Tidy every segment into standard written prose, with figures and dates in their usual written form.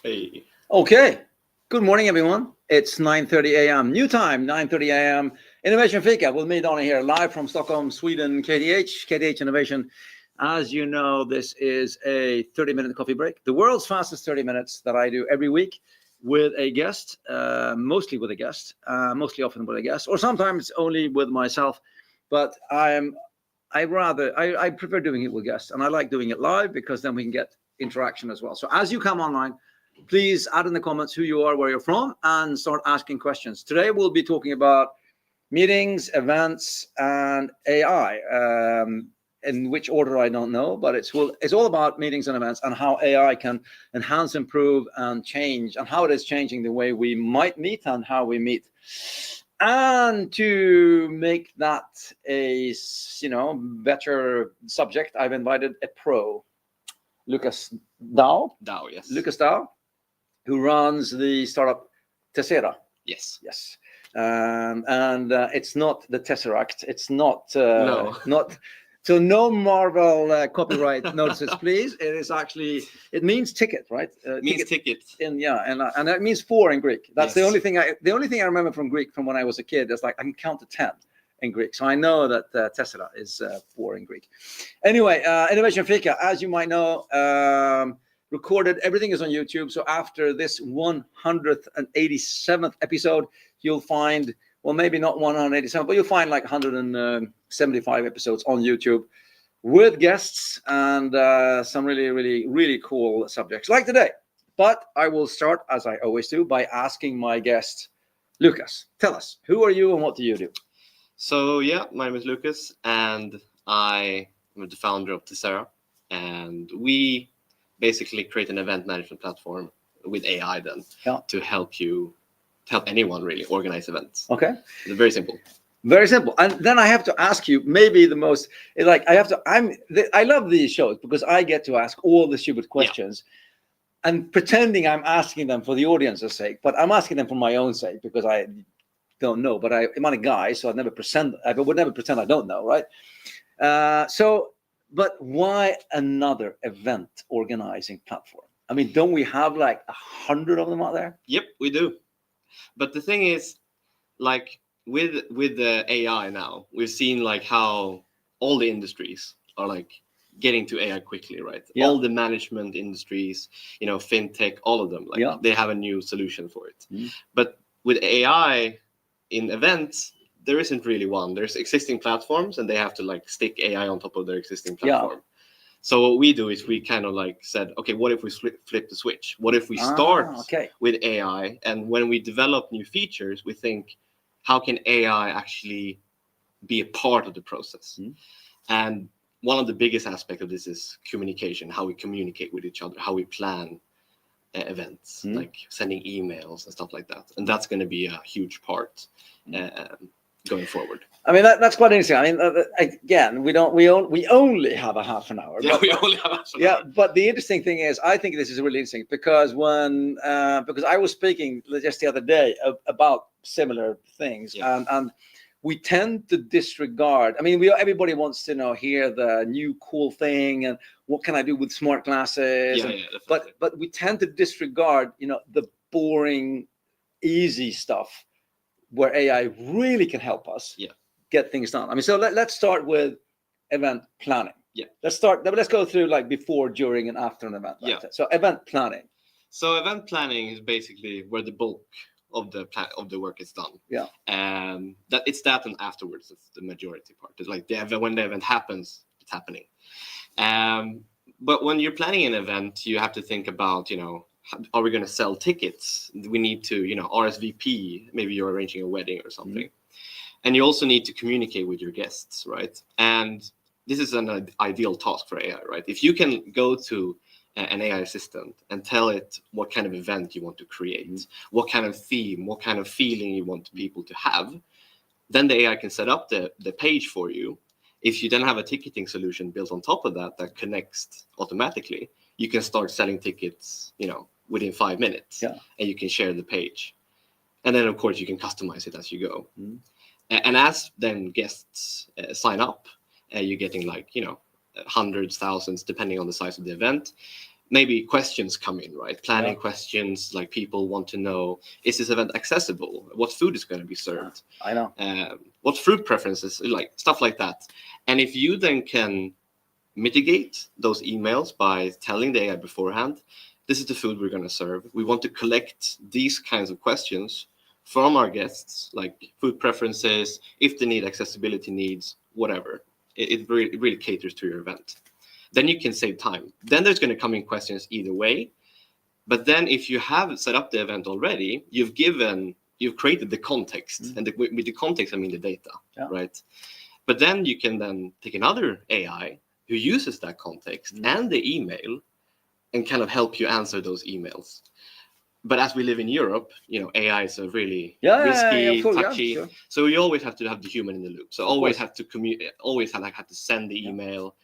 Hey. Okay. Good morning, everyone. It's 9:30 a.m. New time, 9:30 a.m. Innovation Fika with me, Donny, here, live from Stockholm, Sweden, KTH Innovation. As you know, this is a 30-minute coffee break, the world's fastest 30 minutes that I do every week with a guest, mostly with a guest, mostly often with a guest, or sometimes only with myself. But I prefer doing it with guests, and I like doing it live because then we can get interaction as well. So as you come online, please add in the comments who you are, where you're from, and start asking questions. Today we'll be talking about meetings, events, and AI. In which order, I don't know, but it's all about meetings and events and how AI can enhance, improve, and change, and how it is changing the way we might meet and how we meet. And to make that a better subject, I've invited a pro, Lucas Dow. Yes. Lucas Dow, who runs the startup Tessera. Yes. And it's not the Tesseract. It's not No. So no Marvel copyright notices, please. It is actually, it means ticket, right? Means ticket. And that means 4 in Greek. That's Yes. the only thing I remember from Greek from when I was a kid. Is like I can count to 10 in Greek, so I know that Tessera is 4 in Greek. Anyway, Innovation Fika, as you might know, recorded. Everything is on YouTube. So after this 187th episode, you'll find, well, maybe not 187, but you'll find like 175 episodes on YouTube with guests and some really, really, really cool subjects like today. But I will start, as I always do, by asking my guest, Lucas, tell us, who are you and what do you do? So yeah, my name is Lucas, and I am the founder of Tessera, and we basically create an event management platform with AI then to help anyone really organize events. Okay. It's very simple. Very simple. And then I have to ask you, maybe the most, like I love these shows because I get to ask all the stupid questions and pretending I'm asking them for the audience's sake, but I'm asking them for my own sake because I don't know, but I'm not a guy, so I would never pretend I don't know, right? But why another event organizing platform? I mean, don't we have like 100 of them out there? Yep, we do. But the thing is, like with the AI now, we've seen like how all the industries are like getting to AI quickly, right? Yeah. All the management industries, fintech, all of them, like they have a new solution for it. Mm. But with AI in events, there isn't really one. There's existing platforms, and they have to like stick AI on top of their existing platform. So what we do is we kind of like said, okay, what if we flip the switch? What if we start with AI, and when we develop new features, we think, how can AI actually be a part of the process? Mm. And one of the biggest aspects of this is communication, how we communicate with each other, how we plan events, like sending emails and stuff like that. And that's going to be a huge part going forward. I mean, that's quite interesting. I mean, again, we only have a half an hour. Yeah, we only have half an hour. But the interesting thing is, I think this is really interesting because because I was speaking just the other day about similar things, and we tend to disregard. I mean, everybody wants to hear the new cool thing and what can I do with smart glasses. But we tend to disregard, the boring, easy stuff where AI really can help us get things done. I mean, so let's start with event planning. Yeah. Let's go through like before, during, and after an event. Like that. So event planning. So event planning is basically where the bulk of the work is done. Yeah. That and afterwards, it's the majority part. It's like when the event happens, it's happening. But when you're planning an event, you have to think about, are we going to sell tickets? We need to, RSVP. Maybe you're arranging a wedding or something. Mm-hmm. And you also need to communicate with your guests, right? And this is an ideal task for AI, right? If you can go to an AI assistant and tell it what kind of event you want to create, what kind of theme, what kind of feeling you want people to have, then the AI can set up the page for you. If you then have a ticketing solution built on top of that connects automatically, you can start selling tickets, within 5 minutes, and you can share the page. And then, of course, you can customize it as you go. Mm. And as then guests sign up, you're getting like, hundreds, thousands, depending on the size of the event. maybe questions come in, right? Planning questions, like people want to know, is this event accessible? What food is going to be served? I know. What fruit preferences, like stuff like that. And if you then can mitigate those emails by telling the AI beforehand, this is the food we're going to serve. We want to collect these kinds of questions from our guests, like food preferences, if they need accessibility needs, whatever. It really caters to your event. Then you can save time. Then there's going to come in questions either way. But then if you have set up the event already, you've created the context. And with the context, I mean the data, right? But then you can then take another AI who uses that context and the email and kind of help you answer those emails. But as we live in Europe, AI is a really risky, touchy. Sure. So you always have to have the human in the loop. So always have to communicate, always have to send the email.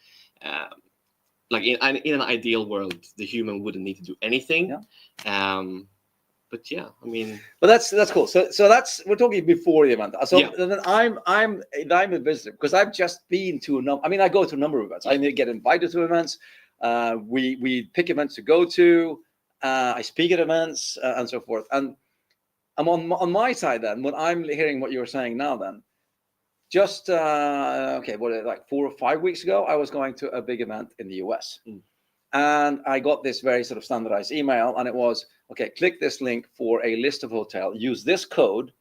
Like in an ideal world, the human wouldn't need to do anything. But yeah, I mean. But that's cool. So that's, we're talking before the event. So then I'm a visitor because I've just been to I go to a number of events. I get invited to events. We pick events to go to. I speak at events and so forth. And I'm on my side then, when I'm hearing what you're saying now then, just, like 4 or 5 weeks ago, I was going to a big event in the US. And I got this very sort of standardized email, and it was, okay, click this link for a list of hotels, use this code.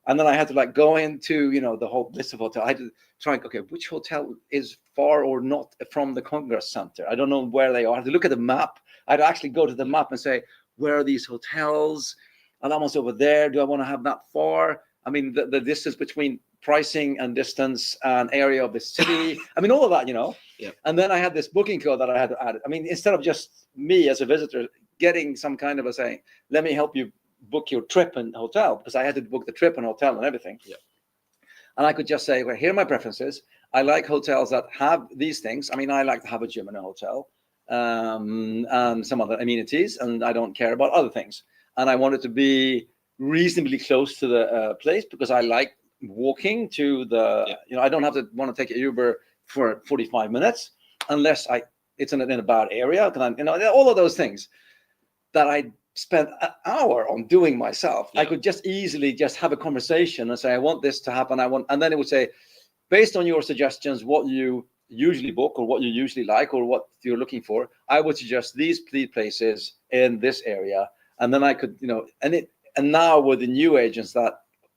And then I had to like go into, the whole list of hotels. I had to try, okay, which hotel is far or not from the Congress Center? I don't know where they are. I had to look at the map. I'd actually go to the map and say, where are these hotels? And almost over there. Do I want to have that far? I mean, the distance between pricing and distance and area of the city. I mean, all of that, Yeah. And then I had this booking code that I had to add. I mean, instead of just me as a visitor getting some kind of a saying, let me help you book your trip and hotel, because I had to book the trip and hotel and everything. Yeah. And I could just say, well, here are my preferences. I like hotels that have these things. I mean, I like to have a gym in a hotel and some other amenities, and I don't care about other things. And I want it to be reasonably close to the place, because I like walking to the, I don't want to take a Uber for 45 minutes unless it's in a bad area. All of those things that I spent an hour on doing myself. I could just easily just have a conversation and say, I want this to happen. And then it would say, based on your suggestions, what you usually book or what you usually like or what you're looking for, I would suggest these places in this area. And then I could, and now with the new agents that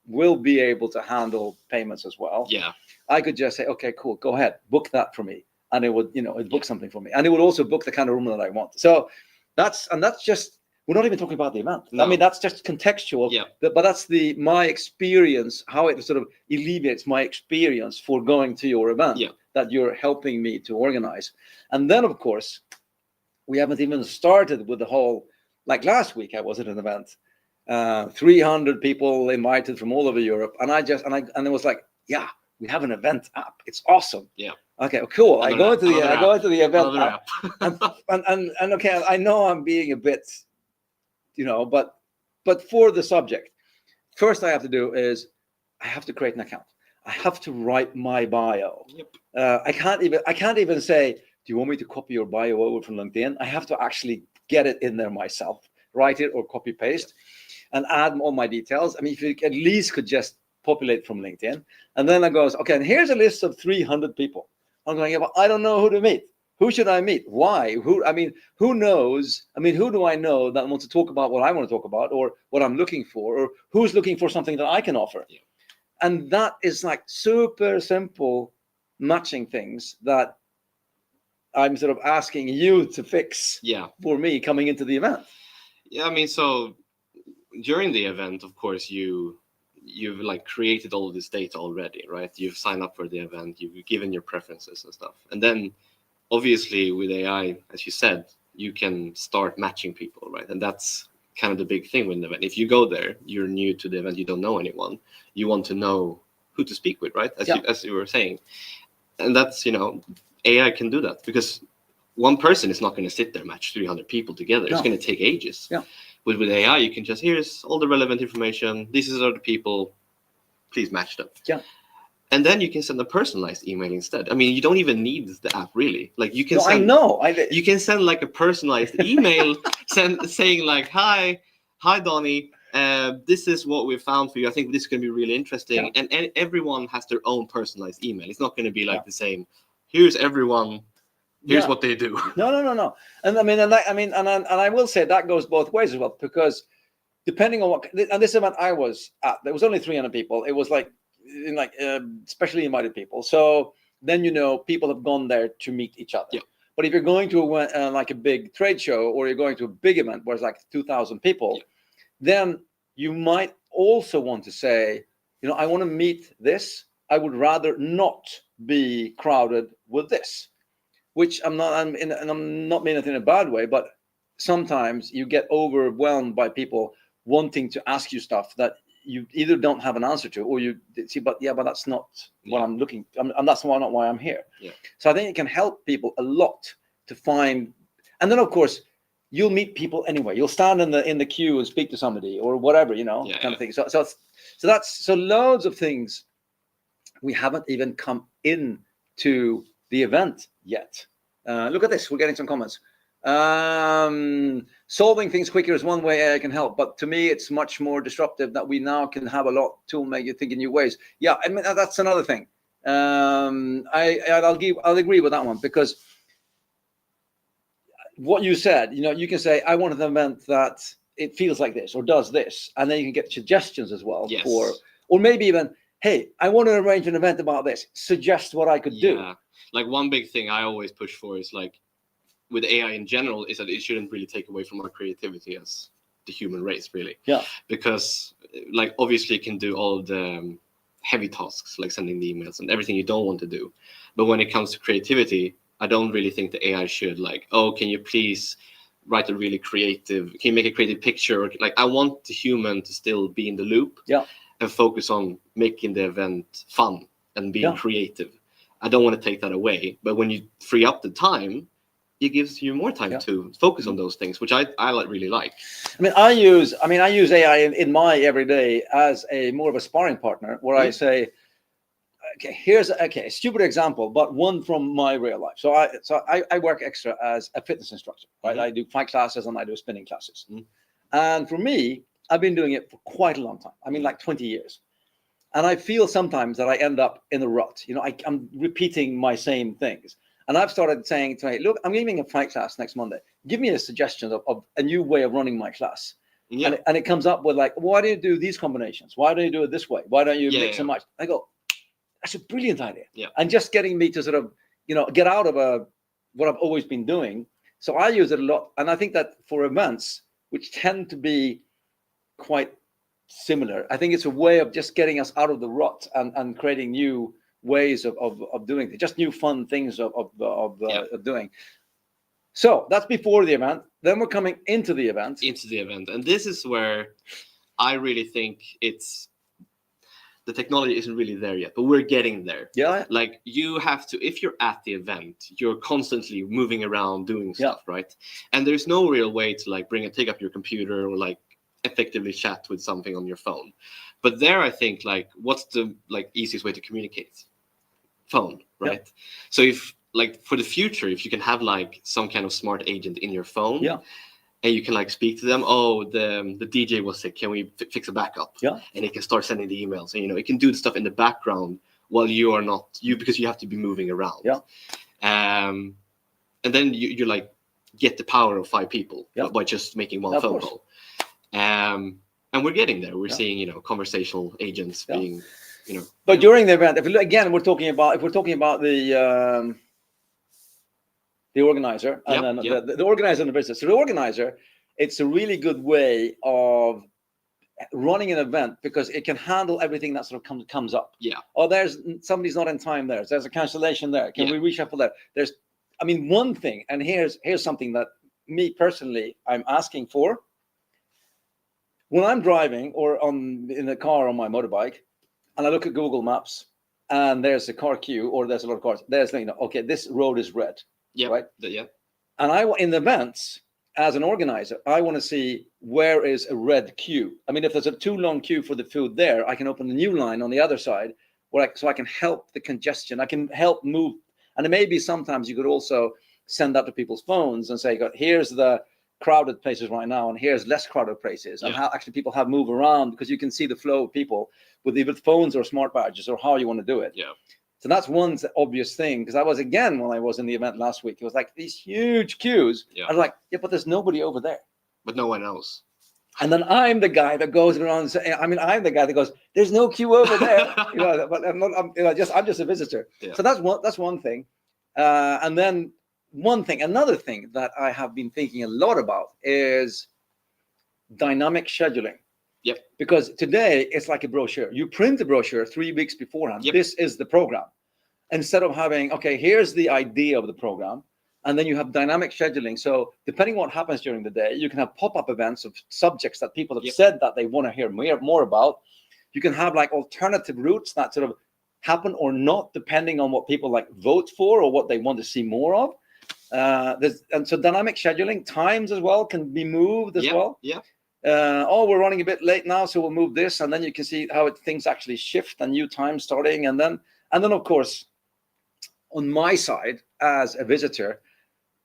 will be able to handle payments as well. Yeah. I could just say, okay, cool, go ahead, book that for me. And it would, it'd book something for me. And it would also book the kind of room that I want. So that's just, we're not even talking about the event. No. I mean, that's just contextual. Yeah. But that's my experience, how it sort of alleviates my experience for going to your event that you're helping me to organize. And then, of course, we haven't even started with the whole, like last week, I was at an event, 300 people invited from all over Europe. And it was like, yeah, we have an event app. It's awesome. Yeah. Okay, cool. I go into the event app. and okay, I know I'm being a bit, but for the subject, first I have to do is I have to create an account. I have to write my bio. Yep. I can't even say, do you want me to copy your bio over from LinkedIn? I have to actually get it in there myself, write it or copy paste, and add all my details. I mean, if you at least could just populate from LinkedIn, and then I goes, okay, and here's a list of 300 people. I'm going, I don't know who to meet. Who should I meet? Why? Who knows? I mean, who do I know that wants to talk about what I want to talk about or what I'm looking for, or who's looking for something that I can offer? Yeah. And that is like super simple matching things that I'm sort of asking you to fix for me coming into the event. Yeah, I mean, so during the event, of course, you've like created all of this data already, right? You've signed up for the event, you've given your preferences and stuff. And then obviously with AI, as you said, you can start matching people, right? And that's kind of the big thing with an event. If you go there, you're new to the event, you don't know anyone, you want to know who to speak with, right? As you were saying. And that's, AI can do that, because one person is not going to sit there, match 300 people together. No. It's going to take ages. Yeah. But with AI, you can just, here's all the relevant information. These are the people, please match them. Yeah. And then you can send a personalized email instead. I mean, you don't even need the app really. Like you can No, send, I know. you can send like a personalized email saying like, hi Donnie, this is what we found for you. I think this is going to be really interesting. Yeah. And everyone has their own personalized email. It's not going to be like the same. Here's everyone. Here's what they do. No. And I mean, and I will say that goes both ways as well, because depending on and this event I was at, there was only 300 people. It was like specially invited people. So then, people have gone there to meet each other. Yeah. But if you're going to like a big trade show, or you're going to a big event where it's like 2,000 people, then you might also want to say, I want to meet this. I would rather not be crowded with this, which I'm not meaning it in a bad way, but sometimes you get overwhelmed by people wanting to ask you stuff that you either don't have an answer to, or you see, but that's not what I'm looking, and that's not why I'm here. Yeah. So I think it can help people a lot to find, and then of course you'll meet people anyway. You'll stand in the queue and speak to somebody or whatever, kind of thing. So that's loads of things we haven't even come into the event yet. Look at this. We're getting some comments. Solving things quicker is one way AI can help, but to me it's much more disruptive that we now can have a lot to make you think in new ways. Yeah, I mean, that's another thing. I'll agree with that one, because what you said, you can say, I want an event that it feels like this or does this, and then you can get suggestions as well. Yes. Or maybe even, hey, I want to arrange an event about this, suggest what I could do. Like one big thing I always push for is, like, with AI in general, is that it shouldn't really take away from our creativity as the human race, really. Yeah. Because, like, obviously you can do all of the heavy tasks, like sending the emails and everything you don't want to do. But when it comes to creativity, I don't really think the AI should, like, oh, can you please write a really creative, can you make a creative picture? Or, like, I want the human to still be in the loop. Yeah. And focus on making the event fun and being creative. I don't want to take that away. But when you free up the time, it gives you more time to focus on those things, which I really like. I mean, I use AI in my everyday as more of a sparring partner, where I say, okay, here's a stupid example, but one from my real life. So I work extra as a fitness instructor, right? I do 5 classes and I do spinning classes. And for me, I've been doing it for quite a long time. I mean, like 20 years. And I feel sometimes that I end up in a rut. I'm repeating my same things. And I've started saying to me, look, I'm giving a fight class next Monday. Give me a suggestion of a new way of running my class. Yeah. And it comes up with, like, why do you do these combinations? Why don't you do it this way? Why don't you mix and match? I go, that's a brilliant idea. Yeah. And just getting me to sort of, get out of what I've always been doing. So I use it a lot. And I think that for events, which tend to be quite similar, I think it's a way of just getting us out of the rut and creating new ways of doing things, just new fun things of doing. So that's before the event. Then we're coming into the event. And this is where I really think the technology isn't really there yet, but we're getting there. Yeah. Like, you have to, if you're at the event, you're constantly moving around doing stuff, right? And there's no real way to, like, take up your computer or, like, effectively chat with something on your phone. But there, I think, like, what's the, like, easiest way to communicate? Phone, right? So if, like, for the future, if you can have, like, some kind of smart agent in your phone, and you can, like, speak to them, oh, the DJ was sick, can we fix a backup? And it can start sending the emails, and it can do the stuff in the background while you are not because you have to be moving around. And then you like get the power of 5 people by just making one phone call. And we're getting there. We're seeing conversational agents being But during the event, we're talking about the organizer and then the organizer in the business. So the organizer, it's a really good way of running an event because it can handle everything that sort of comes up. Oh, there's somebody's not in time there. There's a cancellation there. Can we reshuffle that? One thing, and here's something that me personally I'm asking for. When I'm driving or in the car on my motorbike, and I look at Google Maps, and there's a car queue or there's a lot of cars, there's okay, this road is red. Right. And in the events, as an organizer, I want to see where is a red queue. If there's a too long queue for the food there, I can open a new line on the other side so I can help the congestion. I can help move. And it may be sometimes you could also send that to people's phones and say, here's the crowded places right now, and here's less crowded places, and how actually people have move around, because you can see the flow of people with either phones or smart badges, or how you want to do it. Yeah. So that's one obvious thing, because I was, again, when I was in the event last week, it was like these huge queues. Yeah. I was like, yeah, but there's nobody over there. But no one else. And then I'm the guy that goes around. I'm the guy that goes, "There's no queue over there," But I'm not. I'm just a visitor. Yeah. So that's one thing. And then another thing that I have been thinking a lot about is dynamic scheduling. Yep. Because today it's like a brochure. You print the brochure 3 weeks beforehand. Yep. This is the program. Instead of having, okay, here's the idea of the program. And then you have dynamic scheduling. So depending on what happens during the day, you can have pop-up events of subjects that people have said that they want to hear more about. You can have like alternative routes that sort of happen or not, depending on what people like vote for or what they want to see more of. And so dynamic scheduling, times as well can be moved as well. Yeah. We're running a bit late now, so we'll move this, and then you can see how things actually shift, and new time starting, and then of course, on my side as a visitor,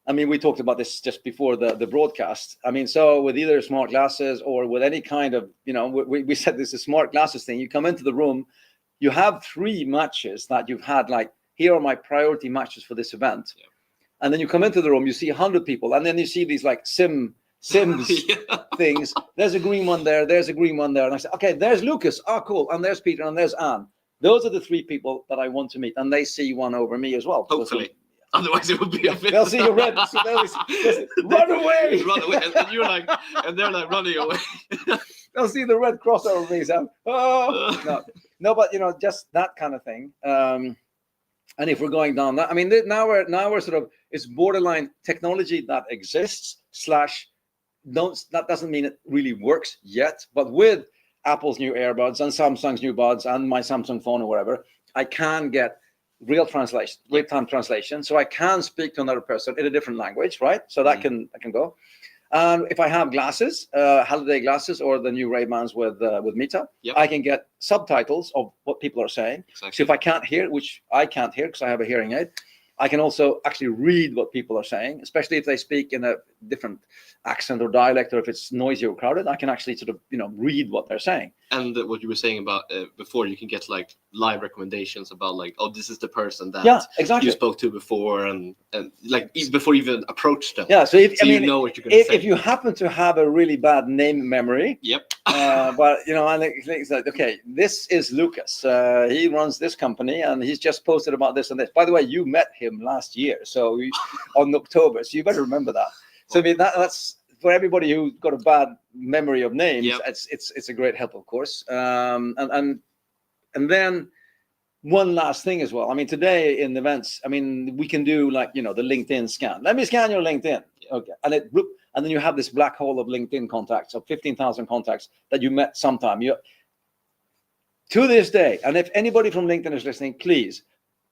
I mean, we talked about this just before the broadcast. I mean, so with either smart glasses or with any kind of, we said this is smart glasses thing. You come into the room, you have 3 matches that you've had, like, here are my priority matches for this event. Yeah. And then you come into the room, you see 100 people, and then you see these like Sims things. There's a green one there, there's a green one there. And I say, okay, there's Lucas. Oh, cool. And there's Peter, and there's Anne. Those are the 3 people that I want to meet. And they see one over me as well. Hopefully. Otherwise, it would be a bit. They'll see you red. So they'll see, run away! Run away! And you're like, and they're like running away. They'll see the red cross over me. So, no, but just that kind of thing. And if we're going down that, I mean, now we're sort of, it's borderline technology that exists / that doesn't mean it really works yet. But with Apple's new earbuds and Samsung's new buds and my Samsung phone or whatever, I can get real-time translation, so I can speak to another person in a different language, right? So that can go. And if I have glasses, holiday glasses, or the new Ray-Bans with Meta, I can get subtitles of what people are saying. Exactly. So if I can't hear, which I can't hear because I have a hearing aid, I can also actually read what people are saying, especially if they speak in a different accent or dialect, or if it's noisy or crowded. I can actually sort of, read what they're saying. And what you were saying about before, you can get like live recommendations about like, oh, this is the person that you spoke to before, and like even before you even approached them. Yeah, so you know what you're going to say. If you happen to have a really bad name memory, but and it's like, okay, this is Lucas. He runs this company, and he's just posted about this and this. By the way, you met him last year, so on October. So you better remember that. So I mean, that's for everybody who's got a bad memory of names. It's a great help, of course. And then one last thing as well. I mean, today in events, I mean, we can do like the LinkedIn scan. Let me scan your LinkedIn. Okay, and then you have this black hole of LinkedIn contacts of 15,000 contacts that you met sometime. To this day, and if anybody from LinkedIn is listening, please,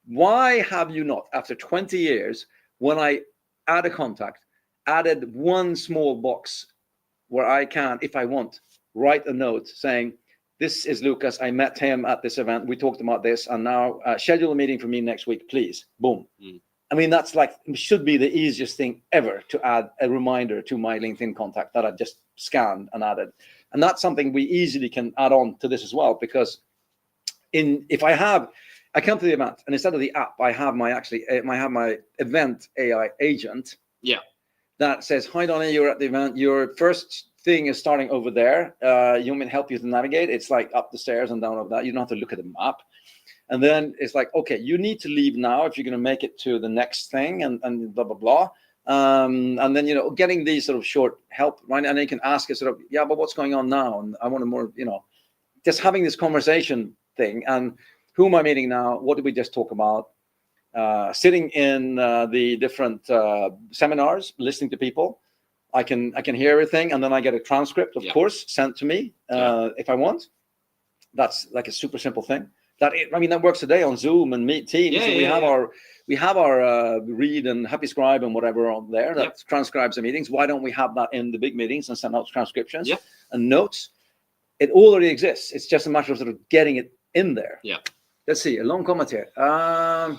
why have you not, after 20 years, when I add a contact, added one small box where I can, if I want, write a note saying, this is Lucas, I met him at this event, we talked about this, and now schedule a meeting for me next week, please. Boom. I mean, that's like, should be the easiest thing ever to add a reminder to my LinkedIn contact that I just scanned and added. And that's something we easily can add on to this as well, because I come to the event, and instead of the app, I have my event AI agent. Yeah. That says, hi, Donnie, you're at the event. Your first thing is starting over there. You want me to help you to navigate? It's like up the stairs and down over that. You don't have to look at the map. And then it's like, okay, you need to leave now if you're going to make it to the next thing, and blah, blah, blah. And then, getting these sort of short help, right? And then you can ask it sort of, yeah, but what's going on now? And I want to more, just having this conversation thing. And who am I meeting now? What did we just talk about? Sitting in the different seminars, listening to people, I can hear everything, and then I get a transcript, of course, sent to me if I want. That's like a super simple thing. That works today on Zoom and Meet Teams. We have our Read and Happy Scribe and whatever on there that transcribes the meetings. Why don't we have that in the big meetings and send out transcriptions and notes? It already exists. It's just a matter of sort of getting it in there. Yeah. let's see, a long comment here. Yeah,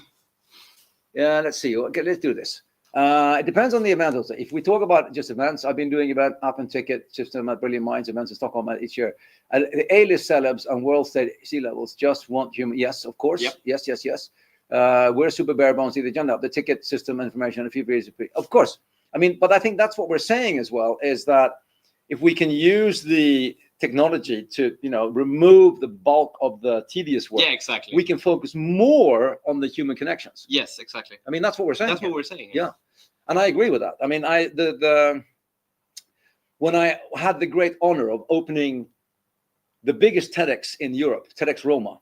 let's see. Okay, let's do this. It depends on the event also. If we talk about just events, I've been doing event app and ticket system at Brilliant Minds events in Stockholm each year. The A-list celebs and world stage C-levels just want human. Yes, of course. Yep. Yes. We're super bare bones, the agenda, the ticket system information, a few periods. Of course. I mean, but I think that's what we're saying as well, is that if we can use the technology to, remove the bulk of the tedious work, Yeah, exactly. we can focus more on the human connections. Yes, exactly. I mean, that's what we're saying. That's what we're saying. Yeah. And I agree with that. I mean, when I had the great honor of opening the biggest TEDx in Europe, TEDx Roma,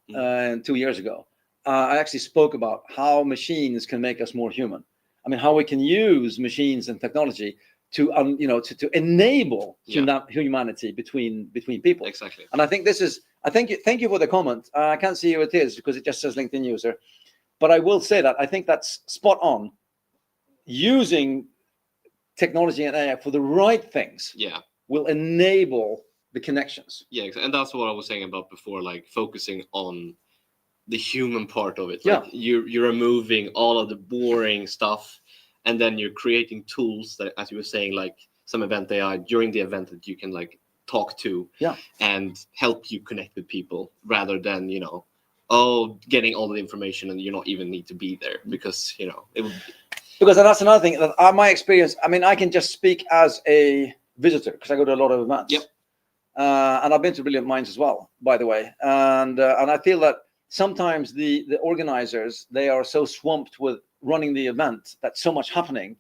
2 years ago, I actually spoke about how machines can make us more human. I mean, how we can use machines and technology to enable humanity between people. Exactly. And I think this is. Thank you for the comment. I can't see who it is because it just says LinkedIn user, but I will say that I think that's spot on. Using technology and AI for the right things will enable the connections. Yeah, and that's what I was saying about before, like focusing on the human part of it. Like you're removing all of the boring stuff, and then you're creating tools that, as you were saying, like some event AI during the event that you can like talk to and help you connect with people, rather than getting all the information and you not even need to be there, because it would. Because that's another thing that my experience. I mean, I can just speak as a visitor because I go to a lot of events. Yep. And I've been to Brilliant Minds as well, by the way. And I feel that sometimes the organizers, they are so swamped with running the event, that's so much happening,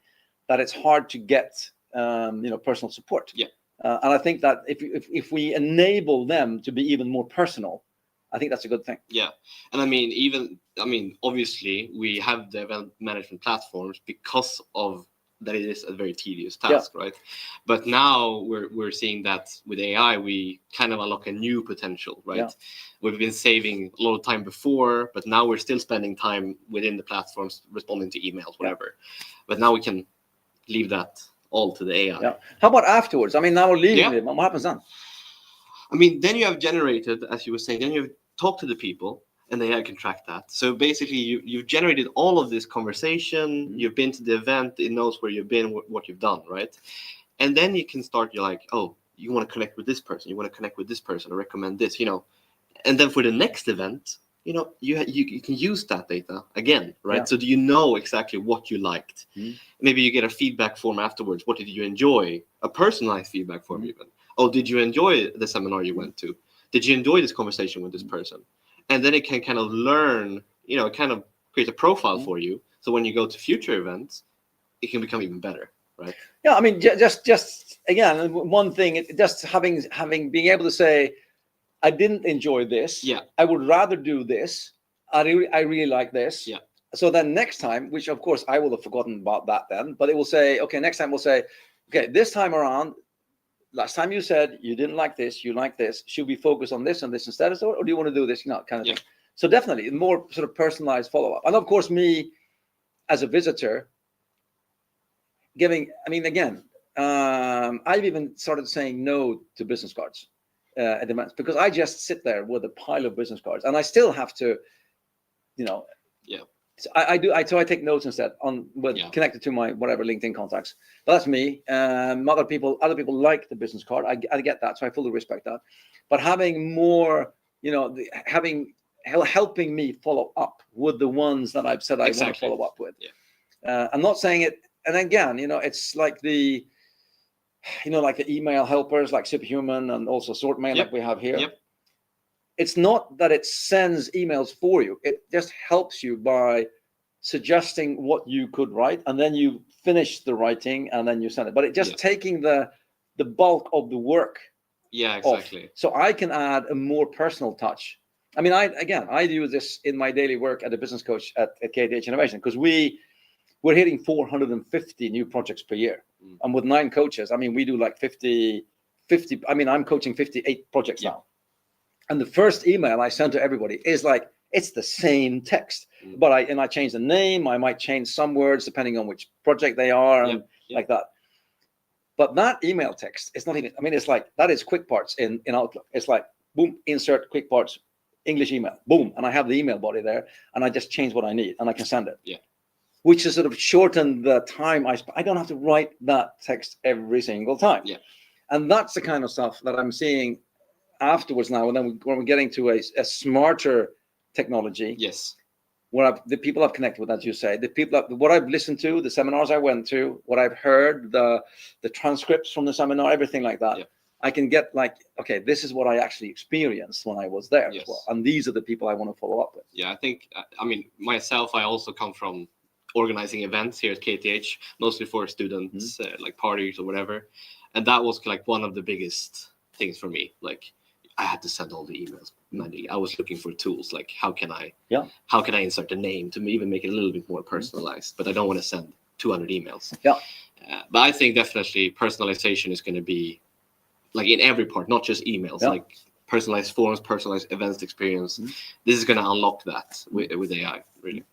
that it's hard to get personal support. Yeah. And I think that if we enable them to be even more personal, I think that's a good thing. Yeah. And I mean, obviously we have the event management platforms because of that it is a very tedious task, right? But now we're seeing that with AI, we kind of unlock a new potential, right? Yeah. We've been saving a lot of time before, but now we're still spending time within the platforms, responding to emails, whatever. But now we can leave that all to the AI. Yeah. How about afterwards? I mean, now we're leaving it. What happens then? I mean, then you have generated, as you were saying, then you have talked to the people, and the AI can track that. So basically, you've generated all of this conversation. You've been to the event. It knows where you've been, what you've done, right? And then you can start. You're like, oh, you want to connect with this person. You want to connect with this person. Or recommend this. And then for the next event, you can use that data again, right? Yeah. So do you know exactly what you liked? Maybe you get a feedback form afterwards. What did you enjoy? A personalized feedback form even. Oh, did you enjoy the seminar you went to? Did you enjoy this conversation with this person? And then it can kind of learn, kind of create a profile for you. So when you go to future events, it can become even better, right? Yeah, I mean, just again, one thing, just being able to say, I didn't enjoy this. Yeah. I would rather do this. I really like this. Yeah. So then next time, which of course I will have forgotten about that then, but it will say, okay, next time we'll say, okay, this time around, last time you said you didn't like this, you like this. Should we focus on this and this instead, or do you want to do this? Kind of thing. So definitely more sort of personalized follow-up. And of course, me as a visitor, I've even started saying no to business cards at events, because I just sit there with a pile of business cards, and I still have to, So I take notes instead connected to my whatever LinkedIn contacts. But that's me. Other people like the business card. I get that, so I fully respect that. But having more, helping me follow up with the ones that I've said I want to follow up with. Yeah. I'm not saying it. And again, it's like the, like the email helpers, like Superhuman, and also SortMail, like we have here. Yep. It's not that it sends emails for you. It just helps you by suggesting what you could write, and then you finish the writing and then you send it. But it just taking the bulk of the work. Yeah, exactly. Off. So I can add a more personal touch. I mean, I do this in my daily work as a business coach at KTH Innovation, because we're hitting 450 new projects per year. And with 9 coaches, I mean, we do like 50. I mean, I'm coaching 58 projects now. And the first email I send to everybody is like, it's the same text, but I change the name. I might change some words depending on which project they are, and like that. But that email text, it's not even, I mean, it's like, that is quick parts in Outlook. It's like, boom, insert quick parts, English email, boom, and I have the email body there, and I just change what I need, and I can send it. Yeah. Which is sort of shortened the time I don't have to write that text every single time. Yeah. And that's the kind of stuff that I'm seeing afterwards now, and then when we're getting to a smarter technology. Yes. The people I've connected with, as you say, what I've listened to, the seminars I went to, what I've heard, the transcripts from the seminar, everything like that. Yeah. I can get like, okay, this is what I actually experienced when I was there Yes. as well. And these are the people I want to follow up with. Yeah, I think, I mean, myself, I also come from organizing events here at KTH, mostly for students, like parties or whatever. And that was like one of the biggest things for me. Like, I had to send all the emails manually. I was looking for tools, like how can I insert a name to even make it a little bit more personalized, but I don't want to send 200 emails. Yeah. But I think definitely personalization is going to be like in every part, not just emails, like personalized forms, personalized events experience. This is going to unlock that with AI, really.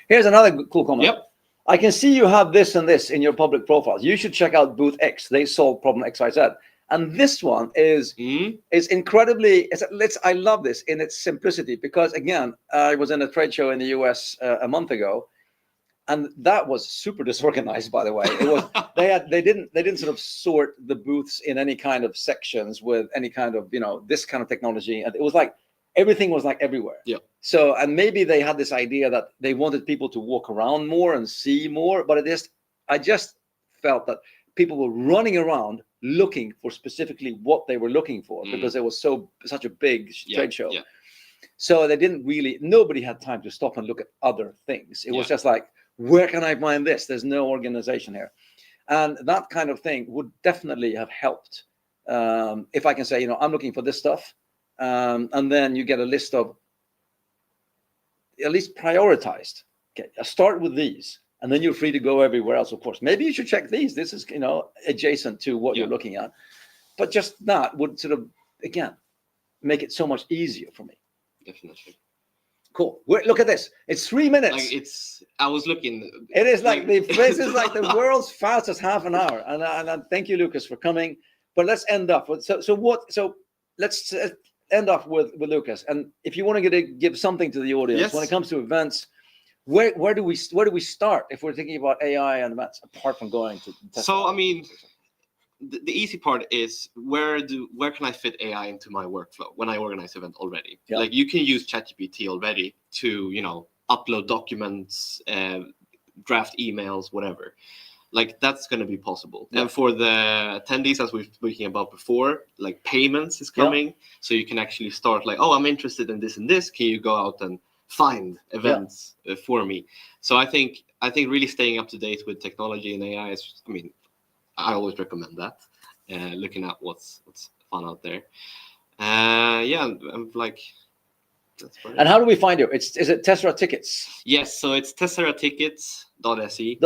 Here's another cool comment. Yep. I can see you have this and this in your public profiles. You should check out Booth X. They solve problem XYZ. And this one is incredibly, I love this in its simplicity, because again, I was in a trade show in the US a month ago, and that was super disorganized, by the way. It was, they didn't sort of sort the booths in any kind of sections with any kind of, this kind of technology. And it was like, everything was like everywhere. Yeah. So, and maybe they had this idea that they wanted people to walk around more and see more, but I just felt that people were running around looking for specifically what they were looking for, because it was such a big trade show. Yeah. So nobody had time to stop and look at other things. It was just like, where can I find this? There's no organization here. And that kind of thing would definitely have helped. If I can say, I'm looking for this stuff. And then you get a list of at least prioritized. Okay, I start with these, and then you're free to go everywhere else, of course. Maybe you should check these. This is, adjacent to what you're looking at. But just that would sort of, again, make it so much easier for me. Definitely. Cool. Look at this. It's 3 minutes. Like I was looking. It is like this is like the world's fastest half an hour. And thank you, Lucas, for coming. But let's end up with let's end off with Lucas. And if you want to give something to the audience when it comes to events, where do we start if we're thinking about AI and events, apart from going to Tessera? So I mean, the easy part is where can I fit AI into my workflow when I organize event already? Yeah. Like you can use ChatGPT already to upload documents, draft emails, whatever. Like that's going to be possible. Yeah. And for the attendees, as we were speaking about before, like payments is coming. Yeah. So you can actually start like, oh, I'm interested in this and this. Can you go out and find events for me? So I think really staying up to date with technology and AI is, I always recommend that. Looking at what's fun out there. I'm like. And how do we find you? Is it Tessera Tickets? Yes, so it's tesseratickets.se.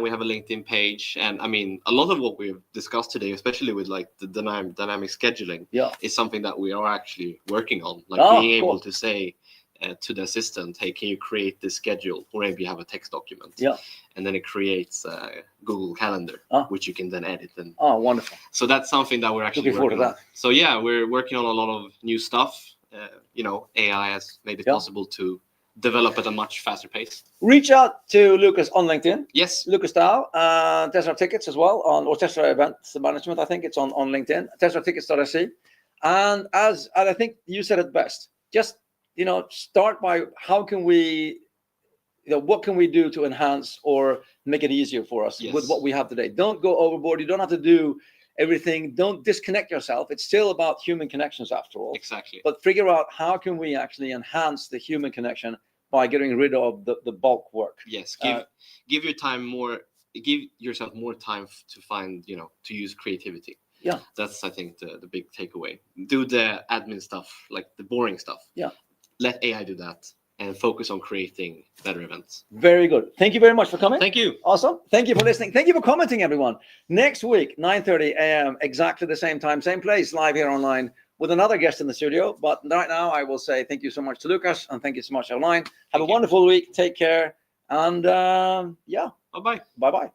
We have a LinkedIn page, and a lot of what we've discussed today, especially with like the dynamic scheduling, is something that we are actually working on. Like being able to say to the assistant, hey, can you create this schedule? Or maybe you have a text document. Yeah. And then it creates a Google Calendar, which you can then edit. Wonderful. So that's something that we're actually working on. So we're working on a lot of new stuff. AI has made it possible to develop at a much faster pace. Reach out to Lucas on LinkedIn. Yes. Lucas Dow, Tessera Tickets as well, or Tessera Events Management, I think it's on LinkedIn, tesseratickets.se. And I think you said it best, just, start by how can we, what can we do to enhance or make it easier for us with what we have today? Don't go overboard. You don't have to do everything. Don't disconnect yourself. It's still about human connections after all. Exactly. But figure out how can we actually enhance the human connection by getting rid of the bulk work. Yes. Give yourself more time to find, to use creativity. Yeah. That's, I think, the big takeaway. Do the admin stuff, like the boring stuff. Yeah. Let AI do that and focus on creating better events. Very good. Thank you very much for coming. Thank you. Awesome. Thank you for listening. Thank you for commenting, everyone. Next week, 9:30 a.m., exactly the same time, same place, live here online with another guest in the studio. But right now, I will say thank you so much to Lucas and thank you so much online. Have a wonderful week. Take care. And Bye-bye. Bye-bye.